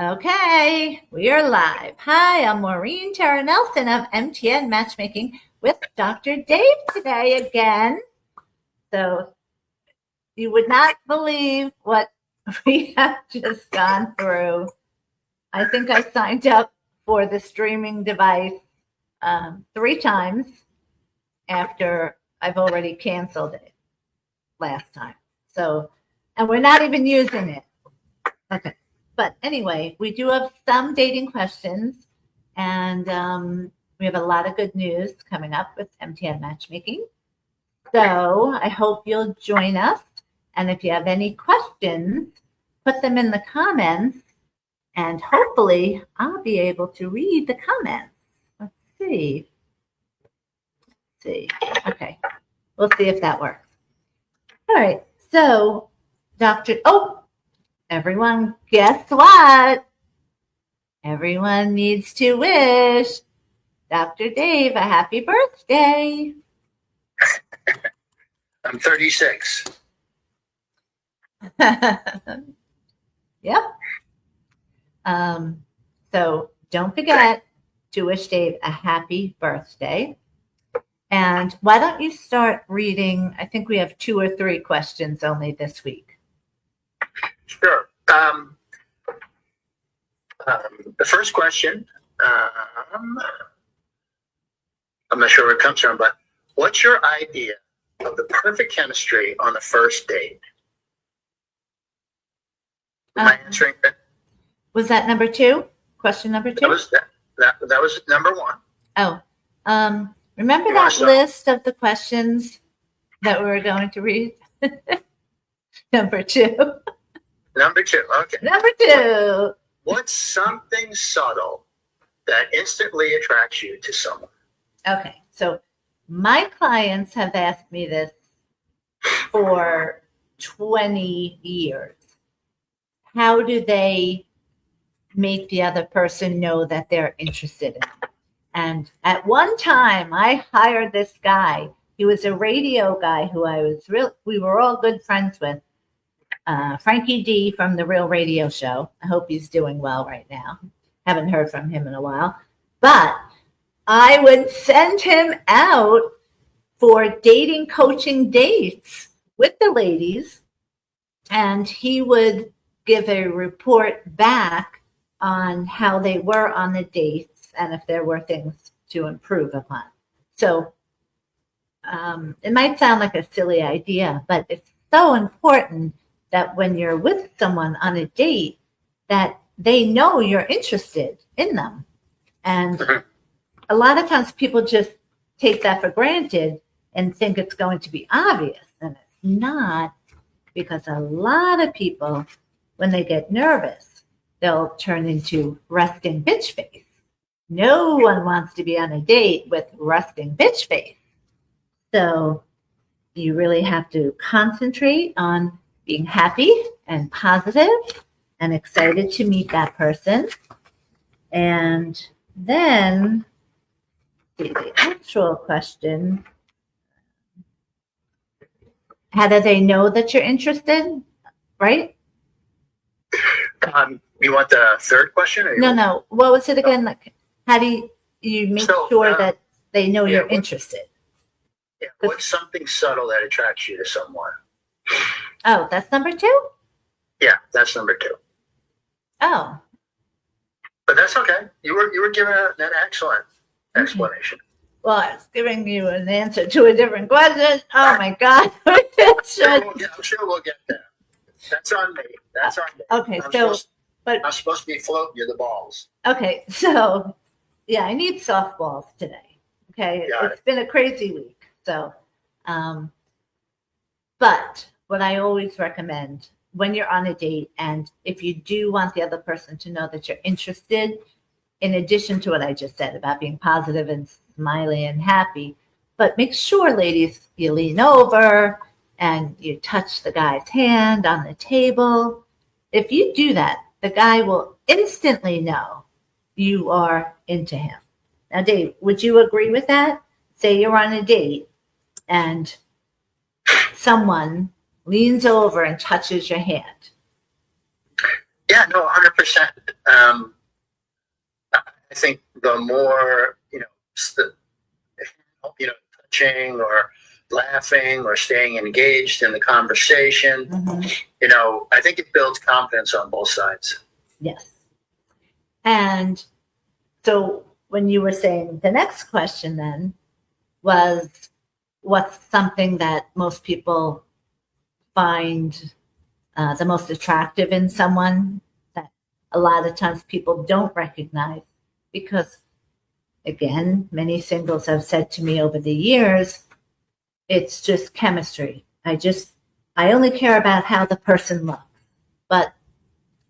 Okay, we are live. Hi, I'm Maureen Tara Nelson of MTN Matchmaking with Dr. Dave today again. So you would not believe what we have just gone through. I think I signed up for the streaming device 3 times after I've already canceled it last time. So, and we're not even using it. Okay. But anyway, we do have some dating questions, and we have a lot of good news coming up with MTN Matchmaking. So I hope you'll join us. And if you have any questions, put them in the comments, and hopefully I'll be able to read the comments. Let's see. Okay. We'll see if that works. All right. So, everyone, guess what? Everyone needs to wish Dr. Dave a happy birthday. I'm 36. Yep. So don't forget to wish Dave a happy birthday. And why don't you start reading? I think we have 2 or 3 questions only this week. Sure. The first question, I'm not sure where it comes from, but what's your idea of the perfect chemistry on the first date? Am I answering that? Was that number 2? Question number 2? That was number 1. Oh, remember that list of the questions that we were going to read? Number 2. Number 2, okay. Number 2. What's something subtle that instantly attracts you to someone? Okay, so my clients have asked me this for 20 years. How do they make the other person know that they're interested in them? And at one time, I hired this guy. He was a radio guy who we were all good friends with. Frankie D from The Real Radio Show. I hope he's doing well right now. Haven't heard from him in a while. But I would send him out for dating coaching dates with the ladies, and he would give a report back on how they were on the dates and if there were things to improve upon. So it might sound like a silly idea, but it's so important that when you're with someone on a date, that they know you're interested in them. And a lot of times people just take that for granted and think it's going to be obvious, and it's not, because a lot of people, when they get nervous, they'll turn into resting bitch face. No one wants to be on a date with resting bitch face. So you really have to concentrate on being happy and positive and excited to meet that person. And then the actual question, how do they know that you're interested, right? You want the third question? Or No. What was it again? Like, how do you make sure that they know you're interested? Yeah, what's something subtle that attracts you to someone? Oh, that's number 2? Yeah, that's number 2. Oh. But that's okay. You were giving an excellent explanation. Well, I was giving you an answer to a different question. Oh my God. I'm sure we'll get there. That's on me. Okay, I'm supposed to be floating you the balls. Okay, so yeah, I need softballs today. Okay, it's been a crazy week. So, but what I always recommend when you're on a date, and if you do want the other person to know that you're interested, in addition to what I just said about being positive and smiley and happy, but make sure, ladies, you lean over and you touch the guy's hand on the table. If you do that, the guy will instantly know you are into him. Now, Dave, would you agree with that? Say you're on a date and someone leans over and touches your hand. Yeah, no, 100%. I think the more, touching or laughing or staying engaged in the conversation, I think it builds confidence on both sides. Yes. And so when you were saying the next question then was, what's something that most people find the most attractive in someone that a lot of times people don't recognize? Because again, many singles have said to me over the years, it's just chemistry. I only care about how the person looks, but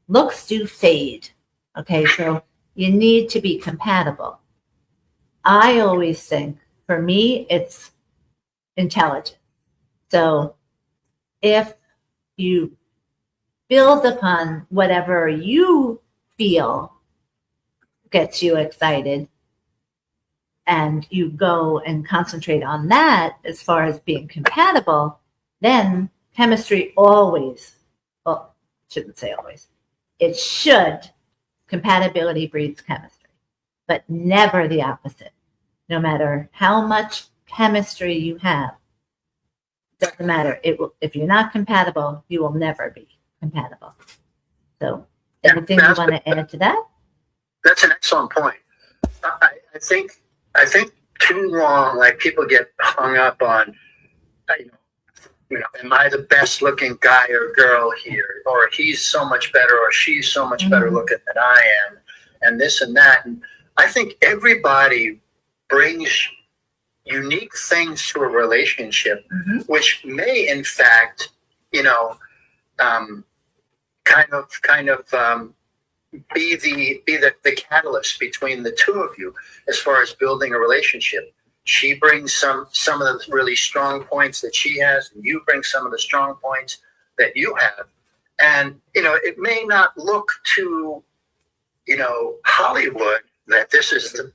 looks do fade. Okay, so you need to be compatible. I always think, for me, it's intelligence. So if you build upon whatever you feel gets you excited, and you go and concentrate on that as far as being compatible, then chemistry always, well, shouldn't say always, it should, compatibility breeds chemistry, but never the opposite. No matter how much chemistry you have, doesn't matter. If you're not compatible, you will never be compatible. So anything you want to add to that? That's an excellent point. I think too long, like, people get hung up on, am I the best looking guy or girl here? Or he's so much better, or she's so much better looking than I am, and this and that. And I think everybody brings unique things to a relationship, which may, in fact, kind of be the catalyst between the two of you as far as building a relationship. She brings some of the really strong points that she has, and you bring some of the strong points that you have. And it may not look to Hollywood that this is the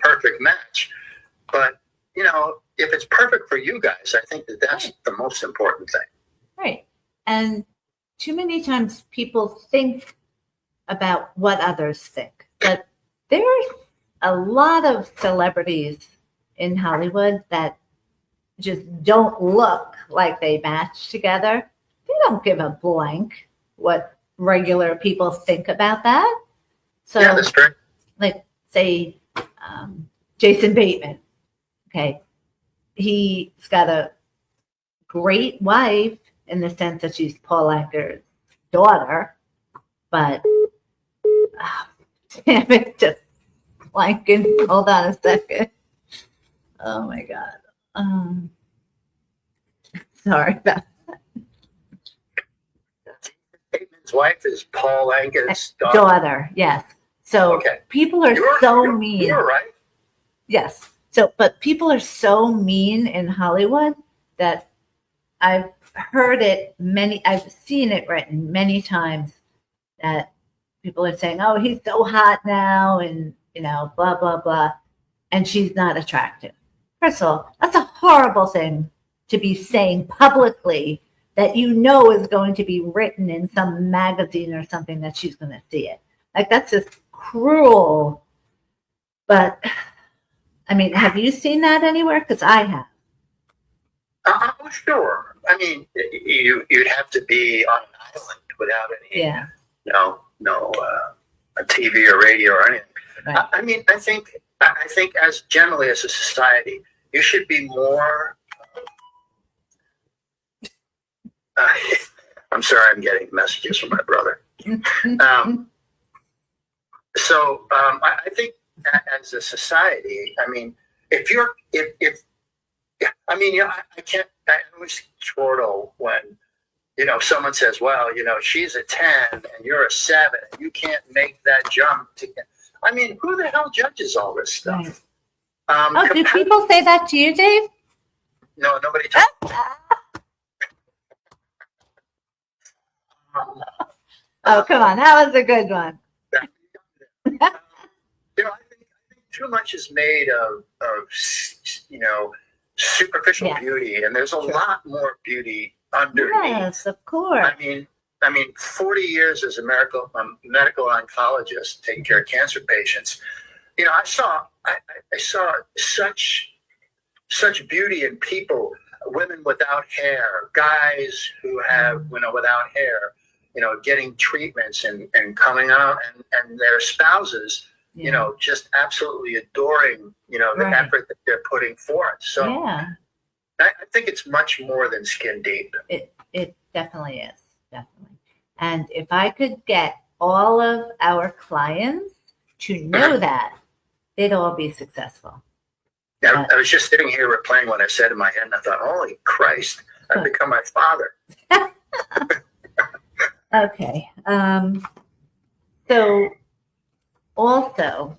perfect match, but if it's perfect for you guys, I think that's the most important thing. Right. And too many times people think about what others think, but there's a lot of celebrities in Hollywood that just don't look like they match together. They don't give a blank what regular people think about that. So, yeah, that's true. Like, say, Jason Bateman. Okay, he's got a great wife in the sense that she's Paul Anka's daughter, but damn it, just blanking. Hold on a second. Oh my God. Sorry about that. Bateman's wife is Paul Anka's daughter. Yes. So okay. People are so mean. You're right. Yes. So, but people are so mean in Hollywood that I've seen it written many times that people are saying, oh, he's so hot now, and blah, blah, blah. And she's not attractive. First of all, that's a horrible thing to be saying publicly that is going to be written in some magazine or something that she's going to see it. Like, that's just cruel. But I mean, have you seen that anywhere? Because I have. Oh, sure. I mean, you'd have to be on an island without any, a TV or radio or anything. Right. I mean, I think as generally as a society, you should be more. I'm sorry, I'm getting messages from my brother. I think that as a society, I mean, I always chortle when, someone says, well, she's a 10 and you're a 7, and you can't make that jump I mean, who the hell judges all this stuff? Right. Do people say that to you, Dave? No, nobody does. Oh, come on. That was a good one. I think too much is made of superficial beauty, and there's a lot more beauty under. Yes, of course. I mean, I mean, 40 years as a medical oncologist taking care of cancer patients. You know, I saw such beauty in people, women without hair, guys who have, without hair, getting treatments and coming out, and their spouses, just absolutely adoring, the Right. effort that they're putting forth. So Yeah, I think it's much more than skin deep. it definitely is. Definitely. And if I could get all of our clients to know that, they'd all be successful. I was just sitting here replaying what I said in my head, and I thought, holy Christ, I've become my father. Okay. So also,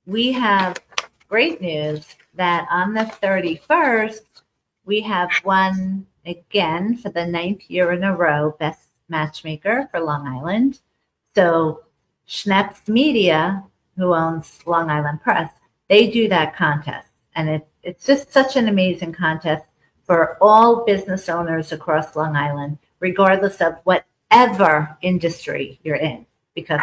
we have great news that on the 31st, we have won again for the 9th year in a row, Best Matchmaker for Long Island. So Schneps Media, who owns Long Island Press, they do that contest. And it's just such an amazing contest for all business owners across Long Island, regardless of whatever industry you're in, because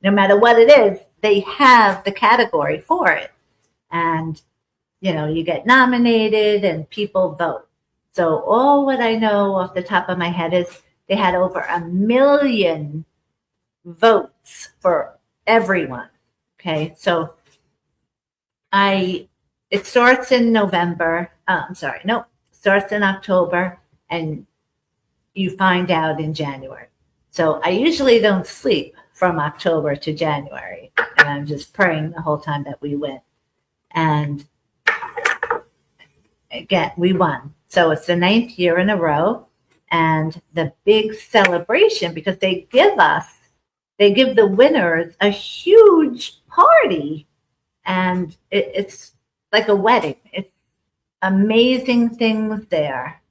no matter what it is, they have the category for it. And, you get nominated and people vote. So all what I know off the top of my head is they had over 1 million votes for everyone. Okay. So it starts in November. Starts in October, and you find out in January. So I usually don't sleep from October to January, and I'm just praying the whole time that we win. And again, we won. So it's the 9th year in a row, and the big celebration, because they give the winners a huge party, and it's like a wedding. It's amazing things there,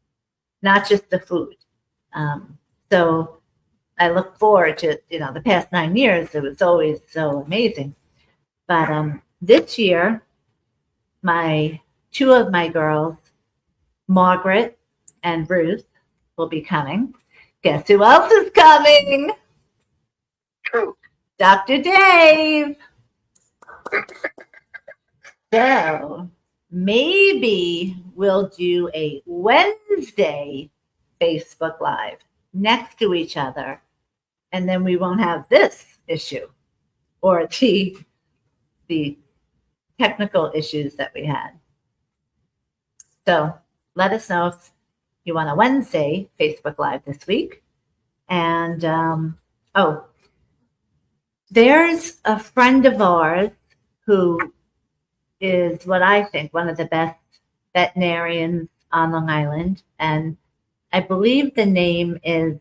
not just the food. So I look forward to, the past 9 years, it was always so amazing. But this year, two of my girls, Margaret and Ruth, will be coming. Guess who else is coming? True. Dr. Dave. So maybe we'll do a Wednesday Facebook Live next to each other, and then we won't have this issue or the technical issues that we had. So let us know if you want a Wednesday Facebook Live this week. And there's a friend of ours who is what I think one of the best veterinarians on Long Island. And I believe the name is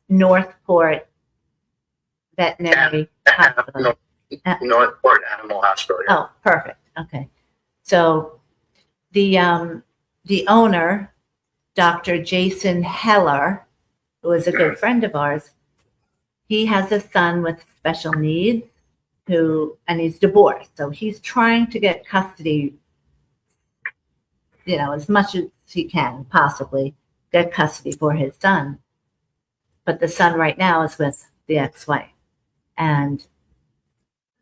Northport Veterinary Hospital. Northport Animal Hospital. Yeah. Oh, perfect. Okay. So the owner, Dr. Jason Heller, who is a good friend of ours, he has a son with special needs and he's divorced. So he's trying to get custody, as much as he can possibly get custody for his son. But the son right now is with the ex-wife. And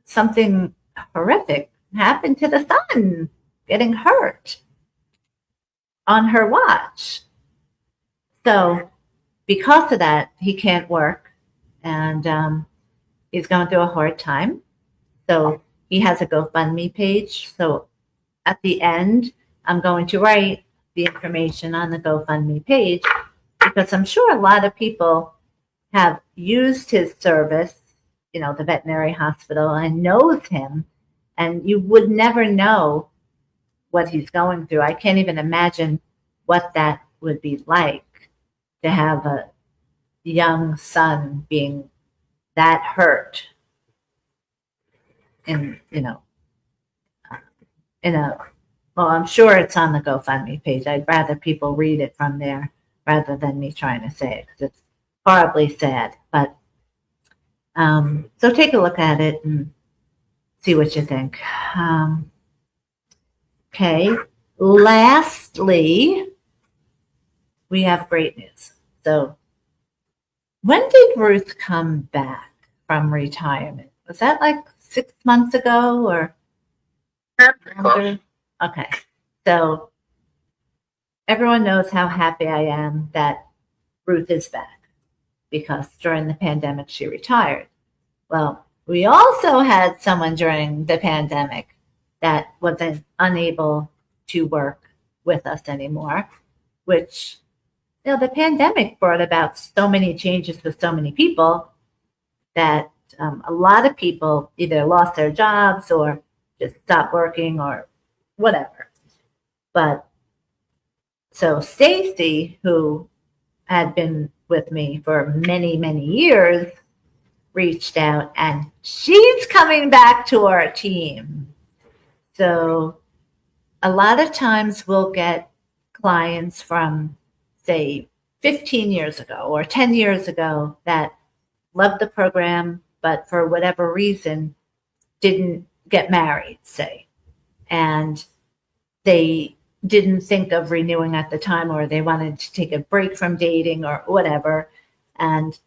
something horrific happened to the son, getting hurt on her watch. So because of that, he can't work, and he's going through a hard time. So he has a GoFundMe page. So at the end, I'm going to write the information on the GoFundMe page, because I'm sure a lot of people have used his service, the veterinary hospital, and knows him, and you would never know what he's going through. I can't even imagine what that would be like, to have a young son being that hurt well, I'm sure it's on the GoFundMe page. I'd rather people read it from there rather than me trying to say it, because it's horribly sad. But so take a look at it and see what you think. Okay. Lastly, we have great news. So When did Ruth come back from retirement? Was that like 6 months ago or Close. longer? Okay. So everyone knows how happy I am that Ruth is back because during the pandemic she retired. Well, we also had someone during the pandemic that wasn't unable to work with us anymore, which, the pandemic brought about so many changes for so many people that a lot of people either lost their jobs or just stopped working or whatever. But so Stacy, who had been with me for many, many years, reached out and she's coming back to our team. So a lot of times we'll get clients from, say, 15 years ago or 10 years ago that loved the program, but for whatever reason didn't get married, say, and they didn't think of renewing at the time, or they wanted to take a break from dating or whatever. And,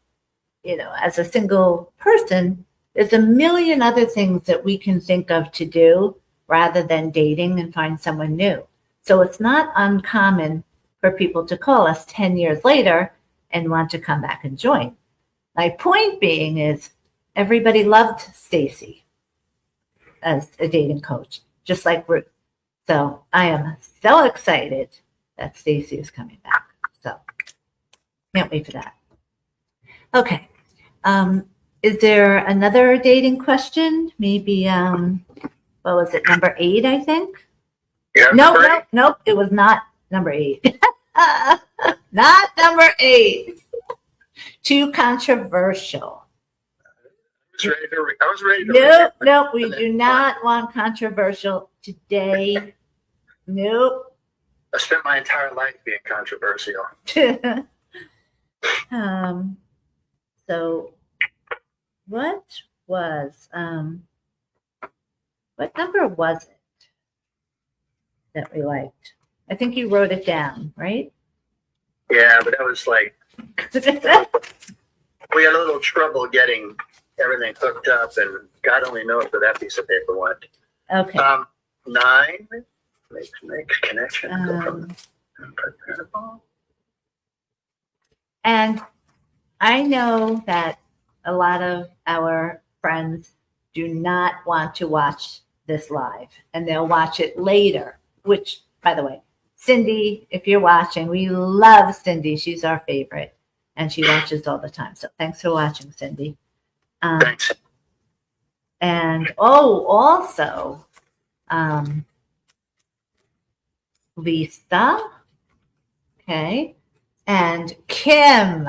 as a single person, there's a million other things that we can think of to do rather than dating and find someone new. So it's not uncommon for people to call us 10 years later and want to come back and join. My point being is everybody loved Stacy as a dating coach, just like Ruth. So I am so excited that Stacy is coming back. So can't wait for that. Okay. Is there another dating question? Maybe, what was it? Number 8, I think. Yeah, Nope. It was not number 8. Not number 8. Too controversial. I was ready to. Nope. We do not want controversial today. Nope. I spent my entire life being controversial. So what number was it that we liked? I think you wrote it down, right? Yeah, but that was like, we had a little trouble getting everything hooked up, and God only knows where that piece of paper went. Okay. 9, make connection. Go from compatible. And I know that a lot of our friends do not want to watch this live, and they'll watch it later, which, by the way, Cindy, if you're watching, we love Cindy. She's our favorite, and she watches all the time. So thanks for watching, Cindy. Thanks. And also, Lisa, okay, and Kim,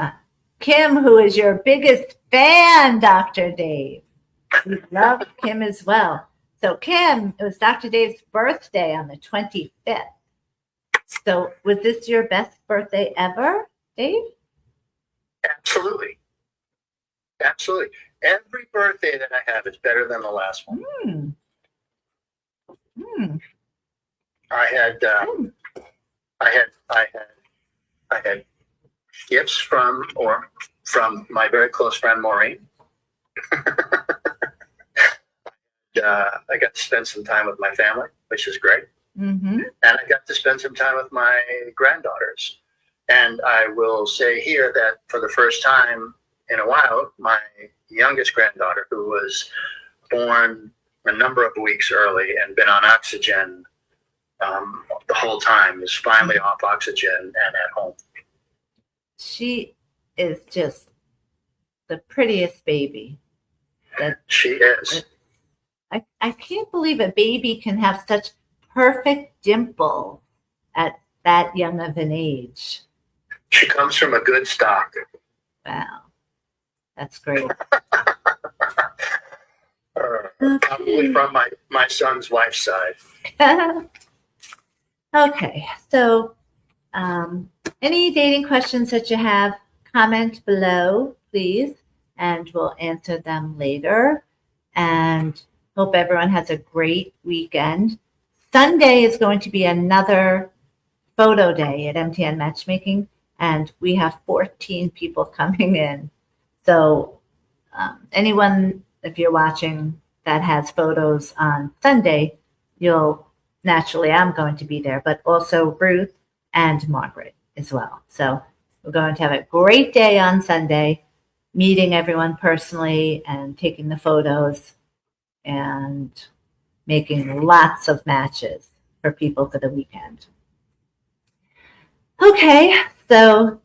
who is your biggest fan, Dr. Dave. We love Kim as well. So Kim, it was Dr. Dave's birthday on the 25th. So was this your best birthday ever, Dave? Absolutely. Every birthday that I have is better than the last one. I had gifts from my very close friend Maureen. I got to spend some time with my family, which is great. Mm-hmm. And I got to spend some time with my granddaughters. And I will say here that for the first time in a while, my youngest granddaughter, who was born a number of weeks early and been on oxygen the whole time, is finally off oxygen and at home. She is just the prettiest baby. She is. I can't believe a baby can have such perfect dimples at that young of an age. She comes from a good stock. Wow. That's great. Probably from my son's wife's side. Okay. So any dating questions that you have, comment below, please, and we'll answer them later. And hope everyone has a great weekend. Sunday is going to be another photo day at MTN Matchmaking, and we have 14 people coming in. So anyone, if you're watching, that has photos on Sunday, I'm going to be there, but also Ruth and Margaret as well. So we're going to have a great day on Sunday, meeting everyone personally and taking the photos and making lots of matches for people for the weekend. Okay, so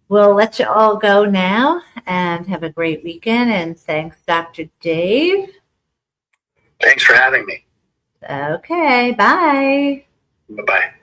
we'll let you all go now and have a great weekend. And thanks, Dr. Dave. Thanks for having me. Okay, bye. Bye-bye.